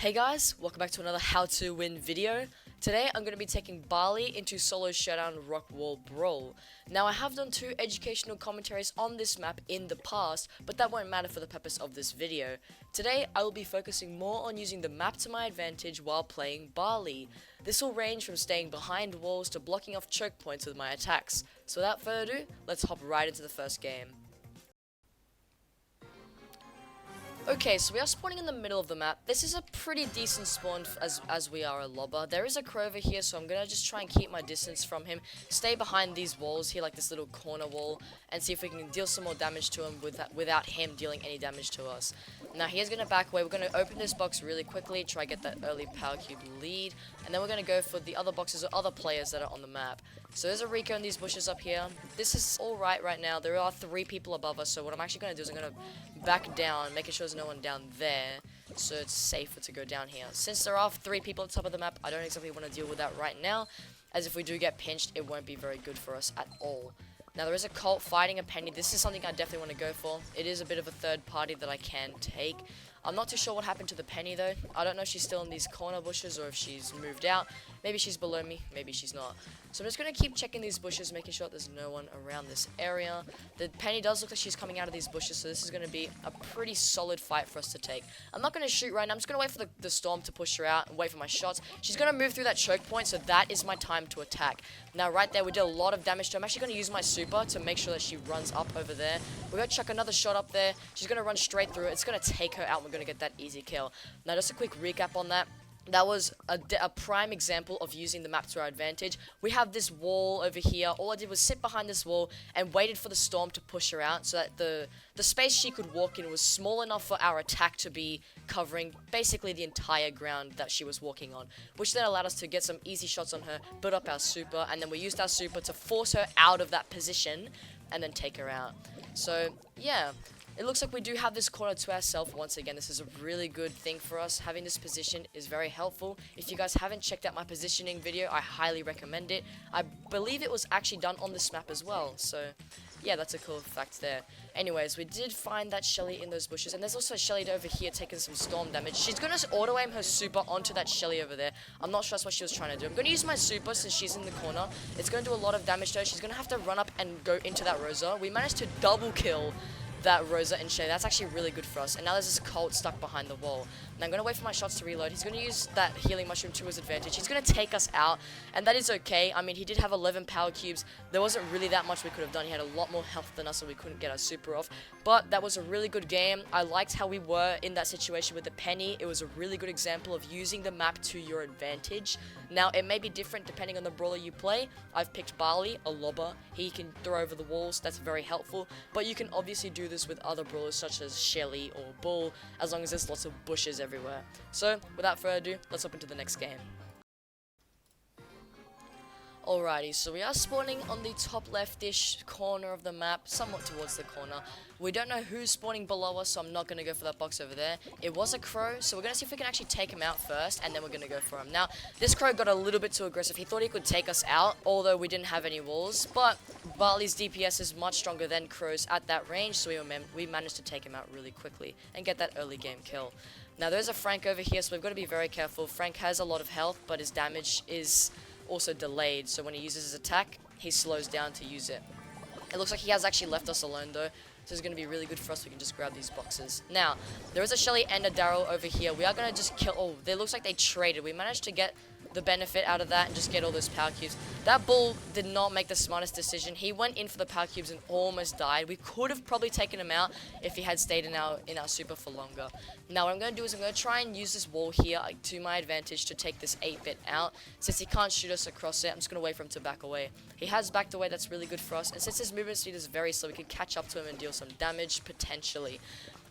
Hey guys, welcome back to another how to win video. Today I'm going to be taking Barley into Solo Showdown Rockwall Brawl. Now I have done 2 educational commentaries on this map in the past, but that won't matter for the purpose of this video. Today I will be focusing more on using the map to my advantage while playing Barley. This will range from staying behind walls to blocking off choke points with my attacks. So without further ado, let's hop right into the first game. Okay, so we are spawning in the middle of the map. This is a pretty decent spawn as we are a lobber. There is a crow over here, so I'm gonna just try and keep my distance from him. Stay behind these walls here, like this little corner wall, and see if we can deal some more damage to him without him dealing any damage to us. Now he is gonna back away. We're gonna open this box really quickly, try get that early power cube lead, and then we're gonna go for the other boxes or other players that are on the map. So there's a Rico in these bushes up here. This is alright right now. There are 3 people above us, so what I'm actually gonna do is I'm gonna back down, making sure there's no one down there, so it's safer to go down here. Since there are 3 people at the top of the map, I don't exactly want to deal with that right now, as if we do get pinched, it won't be very good for us at all. Now there is a Colt fighting a Penny. This is something I definitely want to go for. It is a bit of a third party that I can take. I'm not too sure what happened to the Penny though. I don't know if she's still in these corner bushes or if she's moved out. Maybe she's below me, maybe she's not. So I'm just going to keep checking these bushes, making sure there's no one around this area. The Penny does look like she's coming out of these bushes, so this is going to be a pretty solid fight for us to take. I'm not going to shoot right now. I'm just going to wait for the storm to push her out and wait for my shots. She's going to move through that choke point, so that is my time to attack. Now right there, we did a lot of damage to her. I'm actually going to use my super to make sure that she runs up over there. We're going to chuck another shot up there. She's going to run straight through it. It's going to take her out, and we're going to get that easy kill. Now just a quick recap on that. That was a prime example of using the map to our advantage. We have this wall over here. All I did was sit behind this wall and waited for the storm to push her out so that the space she could walk in was small enough for our attack to be covering basically the entire ground that she was walking on, which then allowed us to get some easy shots on her, build up our super, and then we used our super to force her out of that position and then take her out. So, yeah. It looks like we do have this corner to ourselves once again. This is a really good thing for us. Having this position is very helpful. If you guys haven't checked out my positioning video, I highly recommend it. I believe it was actually done on this map as well. So, yeah, that's a cool fact there. Anyways, we did find that Shelly in those bushes. And there's also a Shelly over here taking some storm damage. She's going to auto-aim her super onto that Shelly over there. I'm not sure that's what she was trying to do. I'm going to use my super since she's in the corner. It's going to do a lot of damage to her. She's going to have to run up and go into that Rosa. We managed to double kill that Rosa and Shelly. That's actually really good for us. And now there's this Colt stuck behind the wall. And I'm going to wait for my shots to reload. He's going to use that healing mushroom to his advantage. He's going to take us out, and that is okay. I mean, he did have 11 power cubes. There wasn't really that much we could have done. He had a lot more health than us, so we couldn't get our super off. But that was a really good game. I liked how we were in that situation with the Penny. It was a really good example of using the map to your advantage. Now, it may be different depending on the brawler you play. I've picked Barley, a lobber. He can throw over the walls. That's very helpful. But you can obviously do this with other brawlers such as Shelly or Bull, as long as there's lots of bushes everywhere. So, without further ado, let's hop into the next game. Alrighty, so we are spawning on the top leftish corner of the map, somewhat towards the corner. We don't know who's spawning below us, so I'm not going to go for that box over there. It was a crow, so we're going to see if we can actually take him out first, and then we're going to go for him. Now, this crow got a little bit too aggressive. He thought he could take us out, although we didn't have any walls, but Barley's DPS is much stronger than crow's at that range, so we managed to take him out really quickly and get that early game kill. Now, there's a Frank over here, so we've got to be very careful. Frank has a lot of health, but his damage is also delayed, so when he uses his attack, he slows down to use it. It looks like he has actually left us alone though, so it's going to be really good for us. We can just grab these boxes. Now, there is a Shelly and a Daryl over here. We are going to just kill... Oh, they looks like they traded. We managed to get the benefit out of that and just get all those power cubes. That Bull did not make the smartest decision. He went in for the power cubes and almost died. We could have probably taken him out if he had stayed in our super for longer. Now what I'm going to do is I'm going to try and use this wall here to my advantage to take this 8-bit out. Since he can't shoot us across it, I'm just going to wait for him to back away. He has backed away. That's really good for us. And since his movement speed is very slow, we can catch up to him and deal some damage potentially.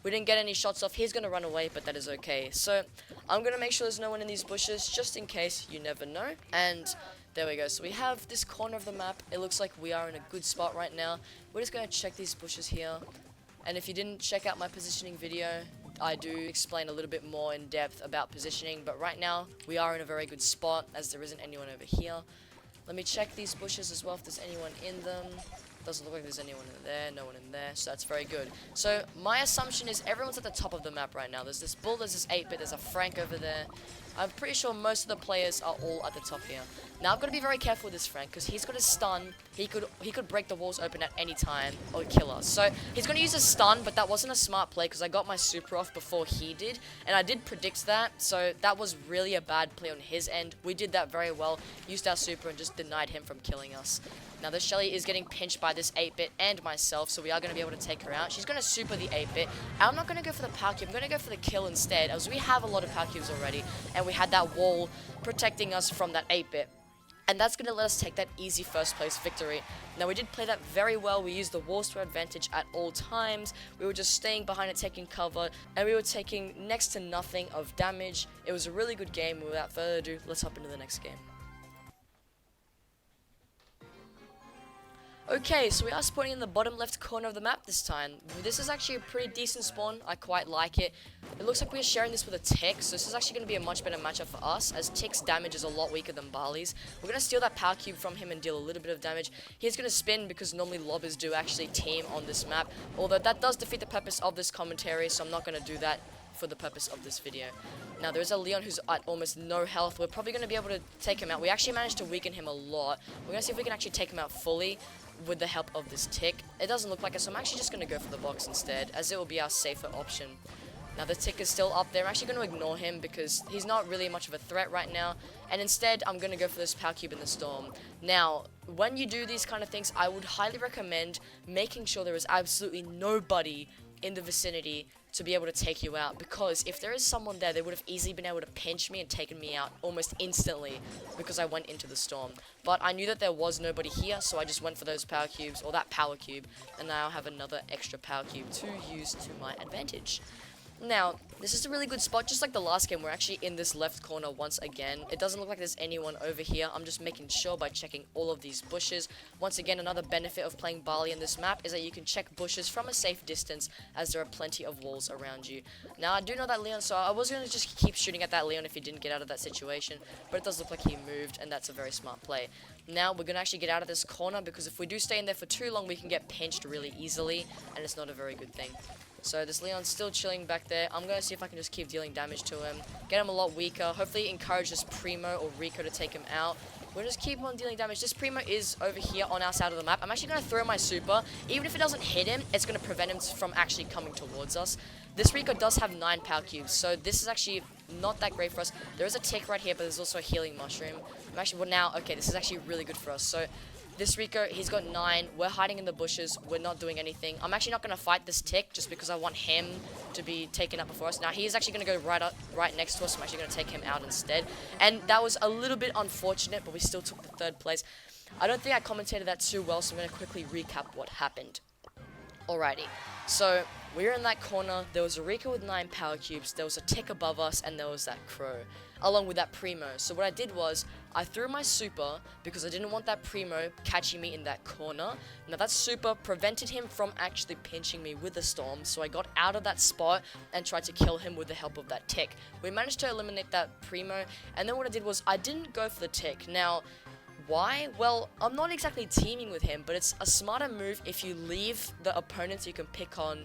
We didn't get any shots off. He's going to run away, but that is okay. So, I'm going to make sure there's no one in these bushes, just in case. You never know. And there we go. So, we have this corner of the map. It looks like we are in a good spot right now. We're just going to check these bushes here. And if you didn't check out my positioning video, I do explain a little bit more in depth about positioning. But right now, we are in a very good spot, as there isn't anyone over here. Let me check these bushes as well, if there's anyone in them. Doesn't look like there's anyone in there, no one in there, so that's very good. So my assumption is everyone's at the top of the map right now. There's this Bull, there's this 8-bit, there's a Frank over there. I'm pretty sure most of the players are all at the top here. Now I've got to be very careful with this Frank because he's got a stun. He could break the walls open at any time or kill us. So he's going to use a stun, but that wasn't a smart play because I got my super off before he did, and I did predict that. So that was really a bad play on his end. We did that very well, used our super and just denied him from killing us. Now this Shelly is getting pinched by this 8-bit and myself, so we are going to be able to take her out. She's going to super the 8-bit. I'm not going to go for the power cube. I'm going to go for the kill instead, as we have a lot of power cubes already, and we had that wall protecting us from that 8-bit. And that's going to let us take that easy first place victory. Now we did play that very well. We used the walls to our advantage at all times. We were just staying behind it, taking cover, and we were taking next to nothing of damage. It was a really good game. Without further ado, let's hop into the next game. Okay, so we are spawning in the bottom left corner of the map this time. This is actually a pretty decent spawn. I quite like it. It looks like we're sharing this with a Tick, so this is actually going to be a much better matchup for us, as Tick's damage is a lot weaker than Barley's. We're going to steal that power cube from him and deal a little bit of damage. He's going to spin because normally lobbers do actually team on this map, although that does defeat the purpose of this commentary, so I'm not going to do that for the purpose of this video. Now there's a Leon who's at almost no health. We're probably going to be able to take him out. We actually managed to weaken him a lot. We're going to see if we can actually take him out fully with the help of this Tick. It doesn't look like it, so I'm actually just going to go for the box instead, as it will be our safer option. Now the Tick is still up there. I'm actually going to ignore him because he's not really much of a threat right now, and instead I'm going to go for this power cube in the storm. Now when you do these kind of things, I would highly recommend making sure there is absolutely nobody in the vicinity to be able to take you out, because if there is someone there, they would have easily been able to pinch me and taken me out almost instantly because I went into the storm. But I knew that there was nobody here, so I just went for those power cubes, or that power cube, and now I have another extra power cube to use to my advantage. Now, this is a really good spot. Just like the last game, we're actually in this left corner once again. It doesn't look like there's anyone over here. I'm just making sure by checking all of these bushes. Once again, another benefit of playing Barley in this map is that you can check bushes from a safe distance, as there are plenty of walls around you. Now, I do know that Leon, so I was going to just keep shooting at that Leon if he didn't get out of that situation, but it does look like he moved, and that's a very smart play. Now, we're going to actually get out of this corner, because if we do stay in there for too long, we can get pinched really easily, and it's not a very good thing. So this Leon's still chilling back there. I'm going to see if I can just keep dealing damage to him, get him a lot weaker, hopefully encourage this Primo or Rico to take him out. We'll just keep on dealing damage. This Primo is over here on our side of the map. I'm actually going to throw my super. Even if it doesn't hit him, it's going to prevent him from actually coming towards us. This Rico does have 9 power cubes, so this is actually not that great for us. There is a Tick right here, but there's also a healing mushroom. Well now, okay, this is actually really good for us. So this Rico, he's got 9. We're hiding in the bushes. We're not doing anything. I'm actually not going to fight this Tick just because I want him to be taken out before us. Now, he's actually going to go right next to us. I'm actually going to take him out instead. And that was a little bit unfortunate, but we still took the 3rd place. I don't think I commentated that too well, so I'm going to quickly recap what happened. Alrighty, so we were in that corner. There was a Rico with 9 power cubes, there was a Tick above us, and there was that Crow, along with that Primo. So what I did was, I threw my super, because I didn't want that Primo catching me in that corner. Now that super prevented him from actually pinching me with the storm, so I got out of that spot and tried to kill him with the help of that Tick. We managed to eliminate that Primo, and then what I did was, I didn't go for the Tick. Now, why? Well, I'm not exactly teaming with him, but it's a smarter move if you leave the opponents you can pick on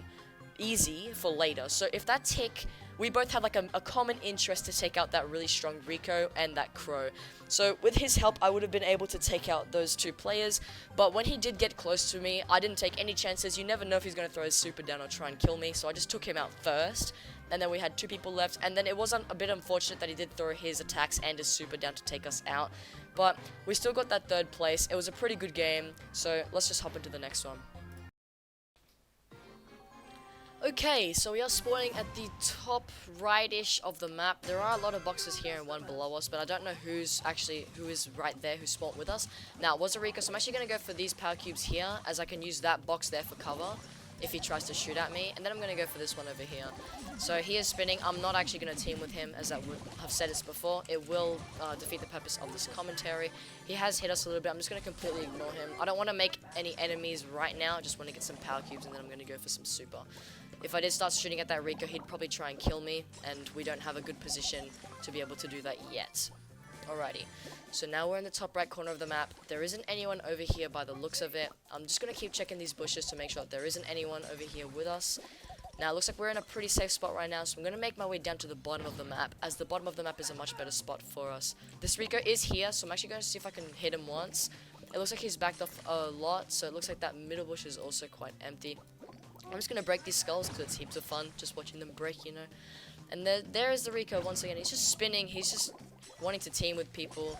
easy for later. So if that Tick, we both had like a common interest to take out that really strong Rico and that Crow. So with his help, I would have been able to take out those 2 players, but when he did get close to me, I didn't take any chances. You never know if he's going to throw his super down or try and kill me, so I just took him out first. And then we had 2 people left, and then it was a bit unfortunate that he did throw his attacks and his super down to take us out. But we still got that 3rd place. It was a pretty good game, so let's just hop into the next one. Okay, so we are spawning at the top right-ish of the map. There are a lot of boxes here and one below us, but I don't know who is right there who spawned with us. Now, it was a Rico, so I'm actually going to go for these power cubes here, as I can use that box there for cover if he tries to shoot at me, and then I'm going to go for this one over here. So he is spinning. I'm not actually going to team with him, as I would have said this before. It will defeat the purpose of this commentary. He has hit us a little bit. I'm just going to completely ignore him. I don't want to make any enemies right now. I just want to get some power cubes, and then I'm going to go for some super. If I did start shooting at that Rico, he'd probably try and kill me, and we don't have a good position to be able to do that yet. Alrighty, so now we're in the top right corner of the map. There isn't anyone over here by the looks of it. I'm just going to keep checking these bushes to make sure that there isn't anyone over here with us. Now, it looks like we're in a pretty safe spot right now, so I'm going to make my way down to the bottom of the map, as the bottom of the map is a much better spot for us. This Rico is here, so I'm actually going to see if I can hit him once. It looks like he's backed off a lot, so it looks like that middle bush is also quite empty. I'm just going to break these skulls because it's heaps of fun, just watching them break, you know. And there is the Rico once again. He's just spinning, he's just wanting to team with people.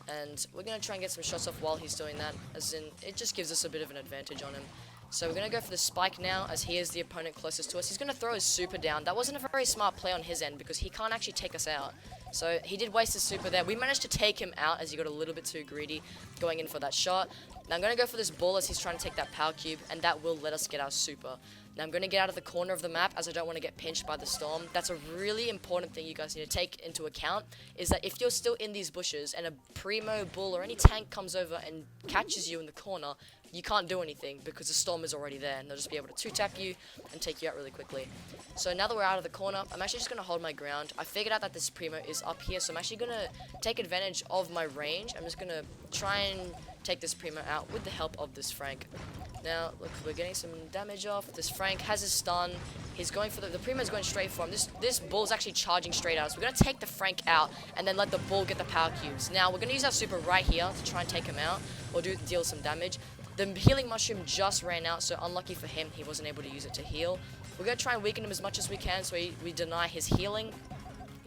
And we're going to try and get some shots off while he's doing that, as in, it just gives us a bit of an advantage on him. So we're going to go for the spike now, as he is the opponent closest to us. He's going to throw his super down. That wasn't a very smart play on his end, because he can't actually take us out. So he did waste his super there. We managed to take him out, as he got a little bit too greedy going in for that shot. Now I'm going to go for this ball, as he's trying to take that power cube, and that will let us get our super. Now I'm going to get out of the corner of the map, as I don't want to get pinched by the storm. That's a really important thing you guys need to take into account, is that if you're still in these bushes and a primo, bull, or any tank comes over and catches you in the corner, you can't do anything because the storm is already there, and they'll just be able to two-tap you and take you out really quickly. So now that we're out of the corner, I'm actually just going to hold my ground. I figured out that this primo is up here, so I'm actually going to take advantage of my range. I'm just going to try and take this primo out with the help of this Frank. Now, look, we're getting some damage off. This Frank has his stun. He's going for the primo is going straight for him. This bull's actually charging straight at us. We're going to take the Frank out and then let the bull get the power cubes. Now, we're going to use our super right here to try and take him out or deal some damage. The healing mushroom just ran out, so unlucky for him, he wasn't able to use it to heal. We're going to try and weaken him as much as we can so we deny his healing.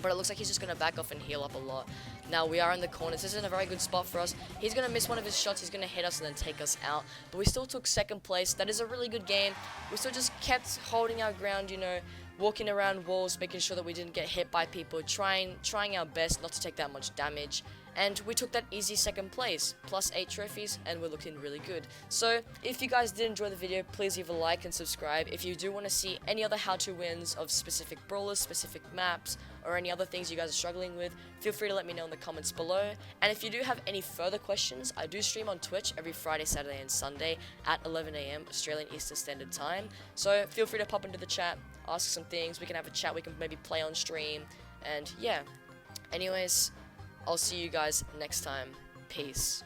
But it looks like he's just going to back off and heal up a lot. Now, we are in the corners. This isn't a very good spot for us. He's going to miss one of his shots. He's going to hit us and then take us out. But we still took second place. That is a really good game. We still just kept holding our ground, you know, walking around walls, making sure that we didn't get hit by people, trying our best not to take that much damage. And we took that easy second place, plus 8 trophies, and we're looking really good. So, if you guys did enjoy the video, please leave a like and subscribe. If you do want to see any other how-to wins of specific brawlers, specific maps, or any other things you guys are struggling with, feel free to let me know in the comments below. And if you do have any further questions, I do stream on Twitch every Friday, Saturday, and Sunday at 11 AM Australian Eastern Standard Time. So, feel free to pop into the chat, ask some things, we can have a chat, we can maybe play on stream, and yeah. Anyways, I'll see you guys next time. Peace.